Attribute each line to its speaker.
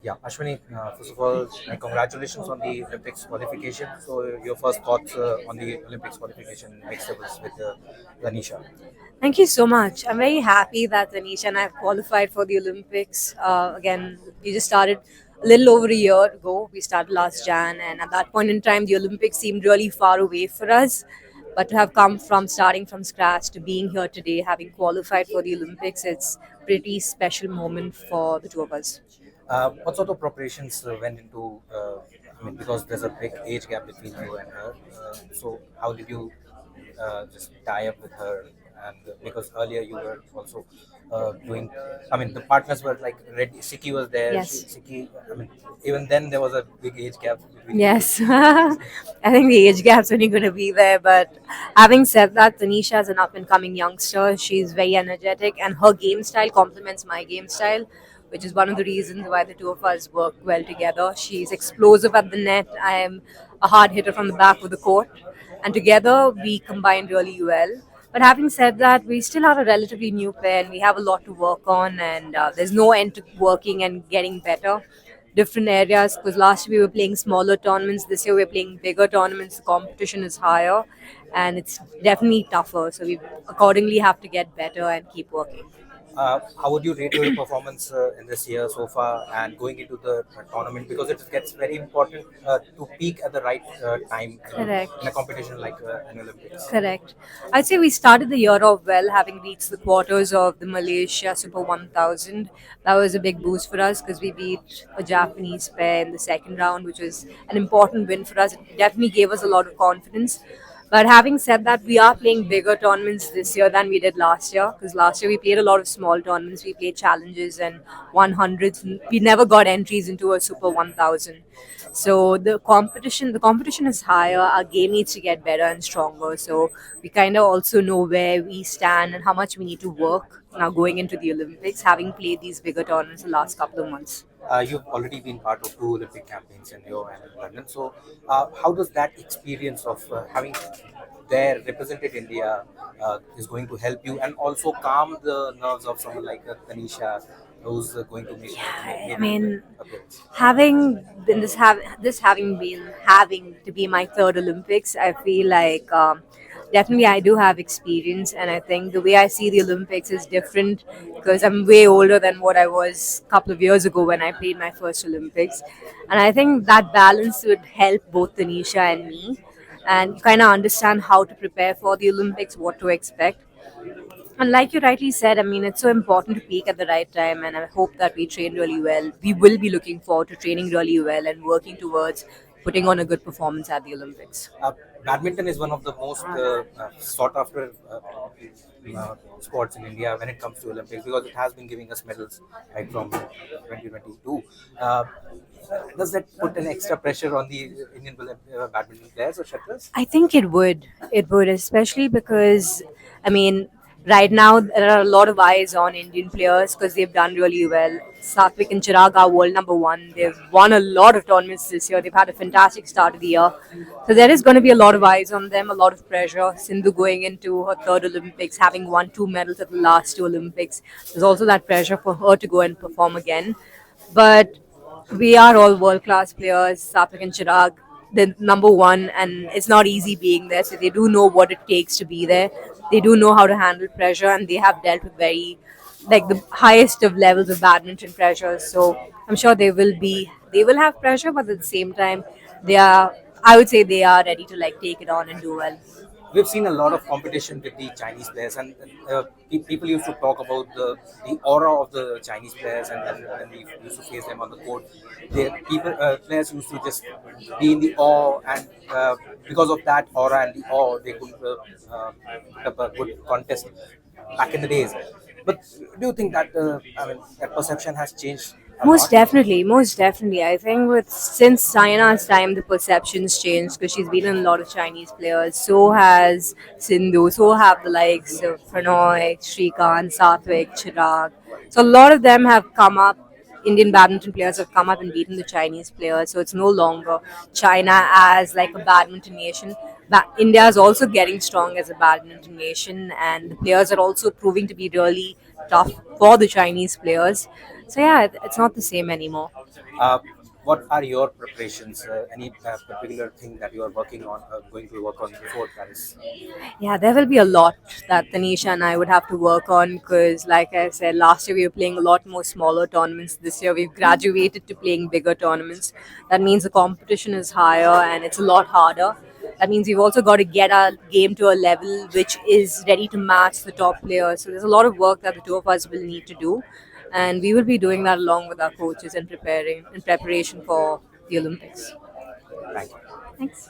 Speaker 1: Yeah, Ashwini, first of all, congratulations on the Olympics qualification. So, your first thoughts on the Olympics qualification mixed doubles with Lanisha.
Speaker 2: Thank you so much. I'm very happy that Tanisha and I have qualified for the Olympics. Again, we just started a little over a year ago. We started last Jan, and at that point in time, the Olympics seemed really far away for us. But to have come from starting from scratch to being here today, having qualified for the Olympics, it's a pretty special moment for the two of us.
Speaker 1: What sort of preparations went into, because there's a big age gap between you and her. So, how did you just tie up with her? And because earlier you were also doing, the partners were like ready. Siki was there.
Speaker 2: Yes.
Speaker 1: Siki, even then there was a big age gap between you.
Speaker 2: Yes, I think the age gap's only going to be there. But having said that, Tanisha is an up and coming youngster. She's very energetic, and her game style complements my game style, which is one of the reasons why the two of us work well together. She's explosive at the net. I am a hard hitter from the back of the court, and together we combine really well. But having said that, we still are a relatively new pair, and we have a lot to work on, and there's no end to working and getting better different areas because last year we were playing smaller tournaments. This year we're playing bigger tournaments. The competition is higher and it's definitely tougher. So we accordingly have to get better and keep working.
Speaker 1: How would you rate your performance in this year so far and going into the tournament? Because it gets very important to peak at the right time in a
Speaker 2: Correct.
Speaker 1: competition like an Olympics.
Speaker 2: Correct. I'd say we started the year off well, having reached the quarters of the Malaysia Super 1000. That was a big boost for us because we beat a Japanese pair in the second round, which was an important win for us. It definitely gave us a lot of confidence. But having said that, we are playing bigger tournaments this year than we did last year because last year we played a lot of small tournaments. We played challenges and 100s. We never got entries into a Super 1000. So the competition is higher. Our game needs to get better and stronger. So we kind of also know where we stand and how much we need to work now going into the Olympics, having played these bigger tournaments the last couple of months.
Speaker 1: You've already been part of two Olympic campaigns in Rio and in London. So, how does that experience of having there represented India is going to help you and also calm the nerves of someone like Tanisha, who's going to make her
Speaker 2: I
Speaker 1: maiden
Speaker 2: mean,
Speaker 1: appearance?
Speaker 2: having been this having been having to be my third Olympics, I feel like definitely I do have experience, and I think the way I see the Olympics is different because I'm way older than what I was a couple of years ago when I played my first Olympics, and I think that balance would help both Tanisha and me, and kind of understand how to prepare for the Olympics, what to expect. And like you rightly said, I mean, it's so important to peak at the right time, and I hope that we train really well. We will be looking forward to training really well and working towards putting on a good performance at the Olympics.
Speaker 1: Uh, Badminton is one of the most sought after sports in India when it comes to Olympics because it has been giving us medals right from 2022. Uh, does that put an extra pressure on the Indian badminton players or shuttlers?
Speaker 2: I think it would. It would, especially because, I mean, right now there are a lot of eyes on Indian players because they've done really well. Satvik and Chirag are world number one. They've won a lot of tournaments this year. They've had a fantastic start of the year. So there is going to be a lot of eyes on them, a lot of pressure. Sindhu going into her third Olympics, having won two medals at the last two Olympics. There's also that pressure for her to go and perform again. But we are all world class players. Satvik and Chirag, the number one, and it's not easy being there. So they do know what it takes to be there. They do know how to handle pressure, and they have dealt with very like the highest of levels of badminton pressure. So I'm sure they will have pressure, but at the same time, they are. I would say they are ready to like take it on and do well.
Speaker 1: We've seen a lot of competition with the Chinese players, and people used to talk about the aura of the Chinese players, and then when we used to face them on the court, the players used to just be in the awe, and because of that aura and the awe, they could put up a good contest back in the days. But do you think that that perception has changed a
Speaker 2: Most
Speaker 1: lot?
Speaker 2: definitely, most definitely. I think with since Sayana's time, the perceptions changed because she's been in a lot of Chinese players. So has Sindhu. So have the likes of Pranoy, Shrikant, Satvik, Chirag. So a lot of them have come up. Indian badminton players have come up and beaten the Chinese players. So it's no longer China as like a badminton nation. India is also getting strong as a badminton nation, and the players are also proving to be really tough for the Chinese players. So yeah, it's not the same anymore.
Speaker 1: Uh, what are your preparations? Any particular thing that you are working on, going to work on before Paris?
Speaker 2: Yeah, there will be a lot that Tanisha and I would have to work on because, like I said, last year we were playing a lot more smaller tournaments. This year we've graduated to playing bigger tournaments. That means the competition is higher and it's a lot harder. That means we've also got to get our game to a level which is ready to match the top players. So there's a lot of work that the two of us will need to do, and we will be doing that along with our coaches and preparing in preparation for the Olympics.
Speaker 1: Thank you.
Speaker 2: Thanks.